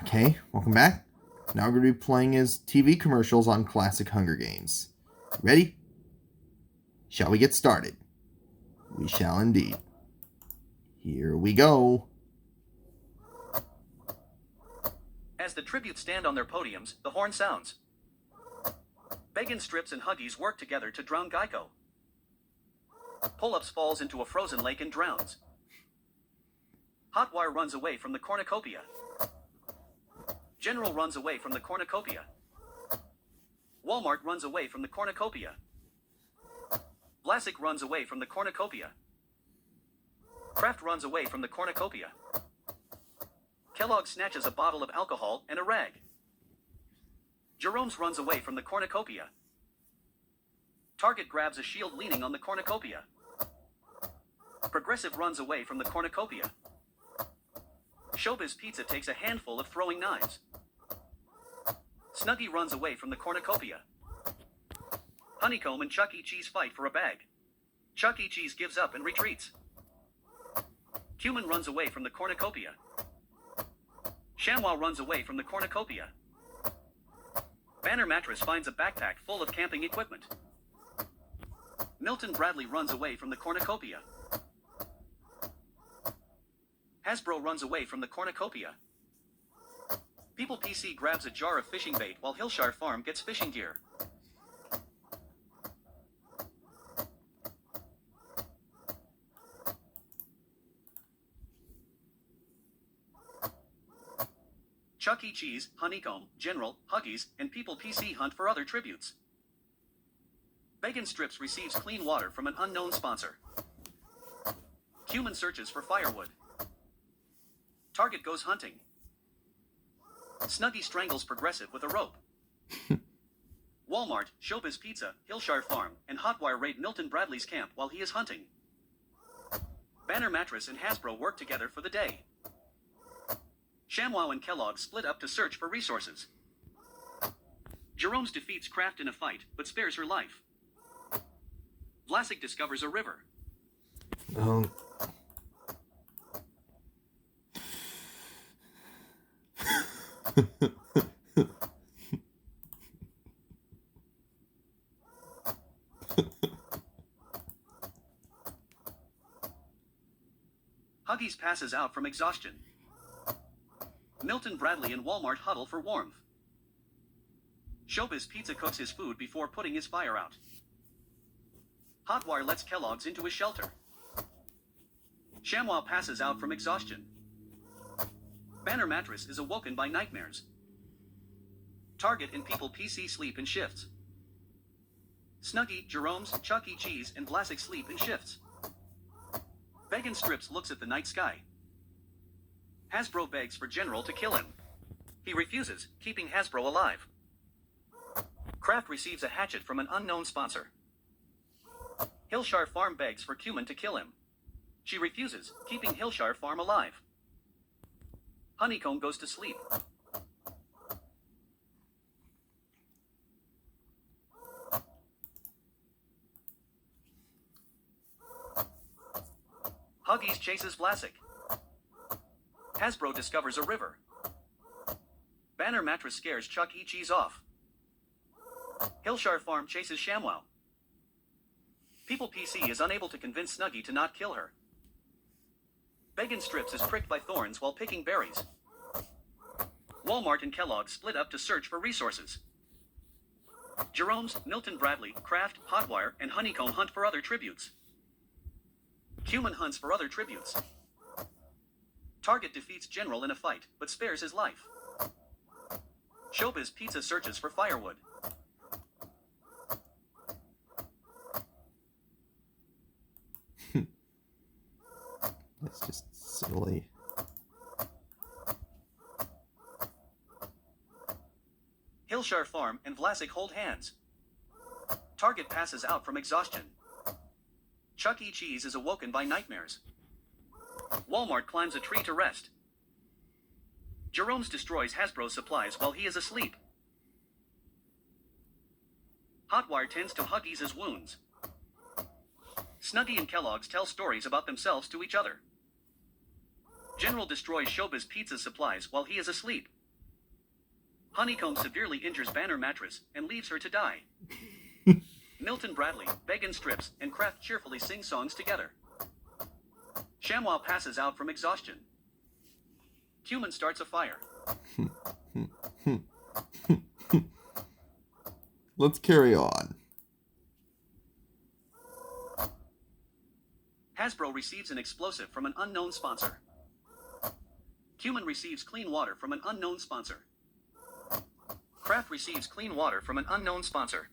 Okay, welcome back. Now we're going to be playing as TV commercials on classic Hunger Games. Ready? Shall we get started? We shall indeed. Here we go. As the tributes stand on their podiums, the horn sounds. Bacon strips and Huggies work together to drown Geico. Pull-ups falls into a frozen lake and drowns. Hotwire runs away from the cornucopia. General runs away from the cornucopia. Walmart runs away from the cornucopia. Vlasic runs away from the cornucopia. Kraft runs away from the cornucopia. Kellogg snatches a bottle of alcohol and a rag. Jerome's runs away from the cornucopia. Target grabs a shield leaning on the cornucopia. Progressive runs away from the cornucopia. Showbiz Pizza takes a handful of throwing knives. Snuggie runs away from the cornucopia. Honeycomb and Chuck E. Cheese fight for a bag. Chuck E. Cheese gives up and retreats. Cumin runs away from the cornucopia. ShamWow runs away from the cornucopia. Banner Mattress finds a backpack full of camping equipment. Milton Bradley runs away from the cornucopia. Hasbro runs away from the cornucopia. People PC grabs a jar of fishing bait while Hillshire Farm gets fishing gear. Chuck E. Cheese, Honeycomb, General, Huggies, and People PC hunt for other tributes. Bacon Strips receives clean water from an unknown sponsor. Cumin searches for firewood. Target goes hunting. Snuggie strangles Progressive with a rope. Walmart, Showbiz Pizza, Hillshire Farm, and Hotwire raid Milton Bradley's camp while he is hunting. Banner Mattress and Hasbro work together for the day. ShamWow and Kellogg split up to search for resources. Jerome's defeats Kraft in a fight, but spares her life. Vlasic discovers a river. Oh. Huggies passes out from exhaustion. Milton Bradley and Walmart huddle for warmth. Showbiz Pizza cooks his food before putting his fire out. Hotwire lets Kellogg's into his shelter. ShamWow passes out from exhaustion. Banner Mattress is awoken by nightmares. Target and People PC sleep in shifts. Snuggie, Jerome's, Chuck E. Cheese, and Vlasic sleep in shifts. Bacon Strips looks at the night sky. Hasbro begs for General to kill him. He refuses, keeping Hasbro alive. Kraft receives a hatchet from an unknown sponsor. Hillshire Farm begs for Cumin to kill him. She refuses, keeping Hillshire Farm alive. Honeycomb goes to sleep. Huggies chases Vlasic. Hasbro discovers a river. Banner Mattress scares Chuck E. Cheese off. Hillshire Farm chases ShamWow. People PC is unable to convince Snuggie to not kill her. Bacon Strips is pricked by thorns while picking berries. Walmart and Kellogg split up to search for resources. Jerome's, Milton Bradley, Kraft, Hotwire, and Honeycomb hunt for other tributes. Cumin hunts for other tributes. Target defeats General in a fight, but spares his life. Showbiz Pizza searches for firewood. That's just silly. Hillshire Farm and Vlasic hold hands. Target passes out from exhaustion. Chuck E. Cheese is awoken by nightmares. Walmart climbs a tree to rest. Jerome's destroys Hasbro's supplies while he is asleep. Hotwire tends to Huggies' wounds. Snuggie and Kellogg's tell stories about themselves to each other. General destroys Showbiz Pizza's supplies while he is asleep. Honeycomb severely injures Banner Mattress and leaves her to die. Milton Bradley, Beggin Strips, and Kraft cheerfully sing songs together. ShamWow passes out from exhaustion. Cumin starts a fire. Let's carry on. Hasbro receives an explosive from an unknown sponsor. Cumin receives clean water from an unknown sponsor. Kraft receives clean water from an unknown sponsor.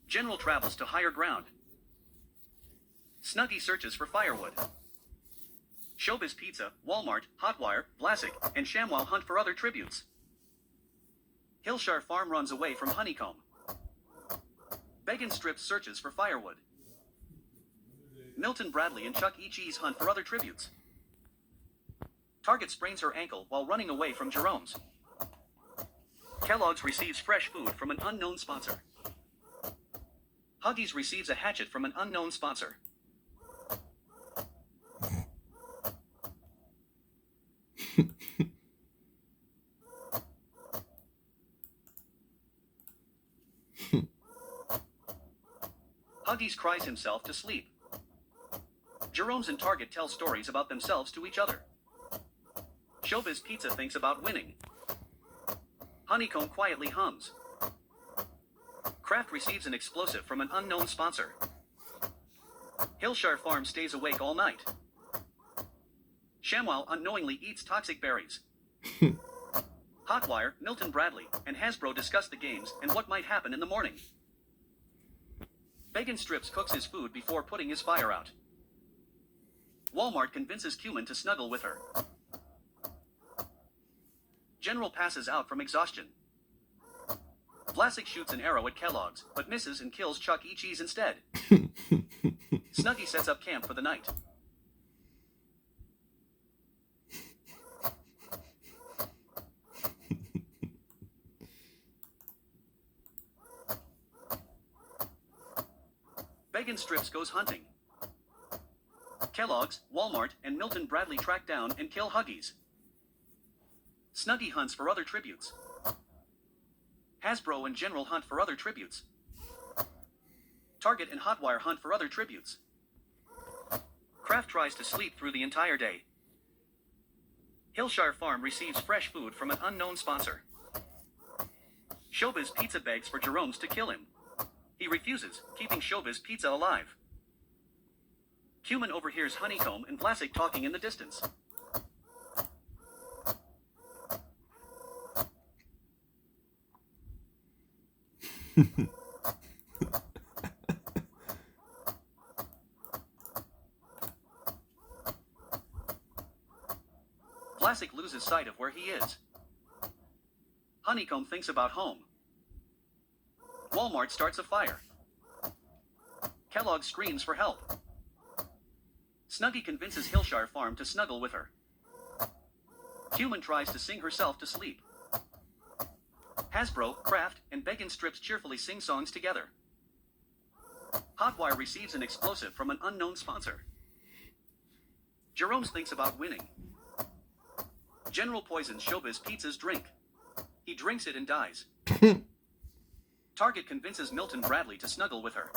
General travels to higher ground. Snuggie searches for firewood. Showbiz Pizza, Walmart, Hotwire, Vlasic, and ShamWow hunt for other tributes. Hillshire Farm runs away from Honeycomb. Beggin Strips searches for firewood. Milton Bradley and Chuck E. Cheese hunt for other tributes. Target sprains her ankle while running away from Jerome's. Kellogg's receives fresh food from an unknown sponsor. Huggies receives a hatchet from an unknown sponsor. Huggies cries himself to sleep. Jerome's and Target tell stories about themselves to each other. Showbiz Pizza thinks about winning. Honeycomb quietly hums. Kraft receives an explosive from an unknown sponsor. Hillshire Farm stays awake all night. ShamWow unknowingly eats toxic berries. Hotwire, Milton Bradley, and Hasbro discuss the games and what might happen in the morning. Beggin Strips cooks his food before putting his fire out. Walmart convinces Cumin to snuggle with her. General passes out from exhaustion. Vlasic shoots an arrow at Kellogg's, but misses and kills Chuck E. Cheese instead. Snuggie sets up camp for the night. Beggin Strips goes hunting. Kellogg's, Walmart, and Milton Bradley track down and kill Huggies. Snuggie hunts for other tributes. Hasbro and General hunt for other tributes. Target and Hotwire hunt for other tributes. Kraft tries to sleep through the entire day. Hillshire Farm receives fresh food from an unknown sponsor. Showbiz Pizza begs for Jerome's to kill him. He refuses, keeping Showbiz Pizza alive. Cumin overhears Honeycomb and Vlasic talking in the distance. Vlasic loses sight of where he is. Honeycomb thinks about home. Walmart starts a fire. Kellogg screams for help. Snuggie convinces Hillshire Farm to snuggle with her. Cumin tries to sing herself to sleep. Hasbro, Kraft, and Beggin Strips cheerfully sing songs together. Hotwire receives an explosive from an unknown sponsor. Jerome's thinks about winning. General poisons Showbiz Pizza's drink. He drinks it and dies. Target convinces Milton Bradley to snuggle with her.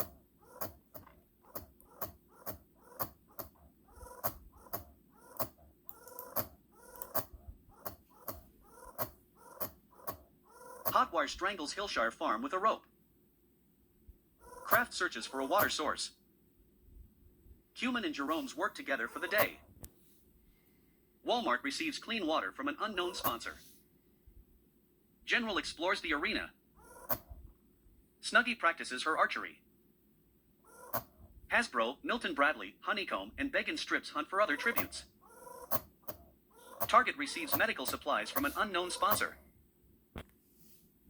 Hotwire strangles Hillshire Farm with a rope. Kraft searches for a water source. Cumin and Jerome's work together for the day. Walmart receives clean water from an unknown sponsor. General explores the arena. Snuggie practices her archery. Hasbro, Milton Bradley, Honeycomb, and Beggin Strips hunt for other tributes. Target receives medical supplies from an unknown sponsor.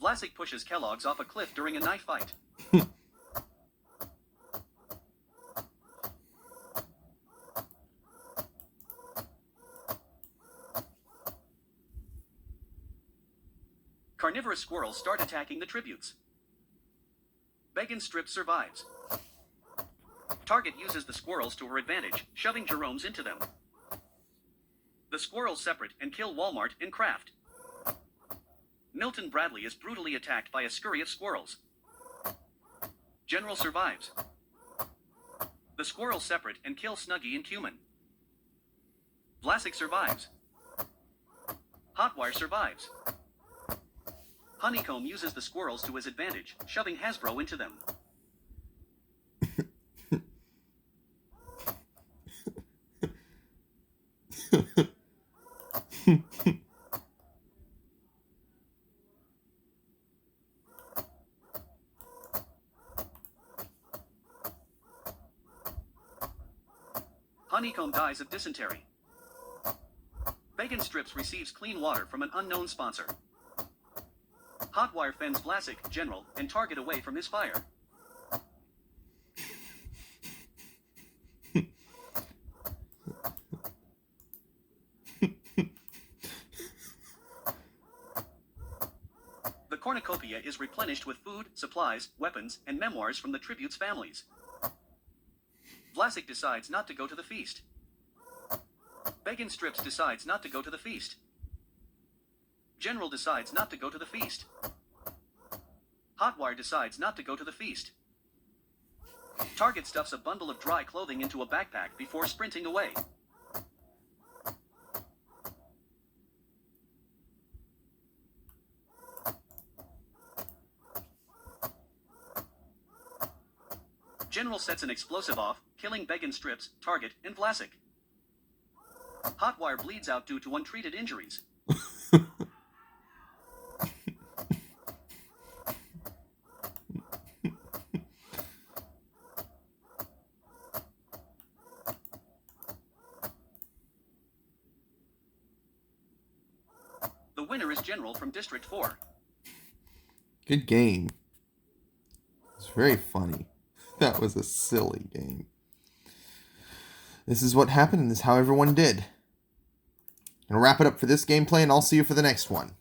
Vlasic pushes Kellogg's off a cliff during a knife fight. Carnivorous squirrels start attacking the tributes. Beggin Strip survives. Target uses the squirrels to her advantage, shoving Jerome's into them. The squirrels separate and kill Walmart and Kraft. Milton Bradley is brutally attacked by a scurry of squirrels. General survives. The squirrels separate and kill Snuggy and Cumin. Vlasic survives. Hotwire survives. Honeycomb uses the squirrels to his advantage, shoving Hasbro into them. Honeycomb dies of dysentery. Bacon Strips receives clean water from an unknown sponsor. Hotwire fends Vlasic, General, and Target away from his fire. The cornucopia is replenished with food, supplies, weapons, and memoirs from the tribute's families. Vlasic decides not to go to the feast. Bacon Strips decides not to go to the feast. General decides not to go to the feast. Hotwire decides not to go to the feast. Target stuffs a bundle of dry clothing into a backpack before sprinting away. General sets an explosive off, killing Bacon Strips, Target, and Vlasic. Hotwire bleeds out due to untreated injuries. The winner is General from District 4. Good game. It's very funny. That was a silly game. This is what happened, and this is how everyone did. I'll wrap it up for this gameplay, and I'll see you for the next one.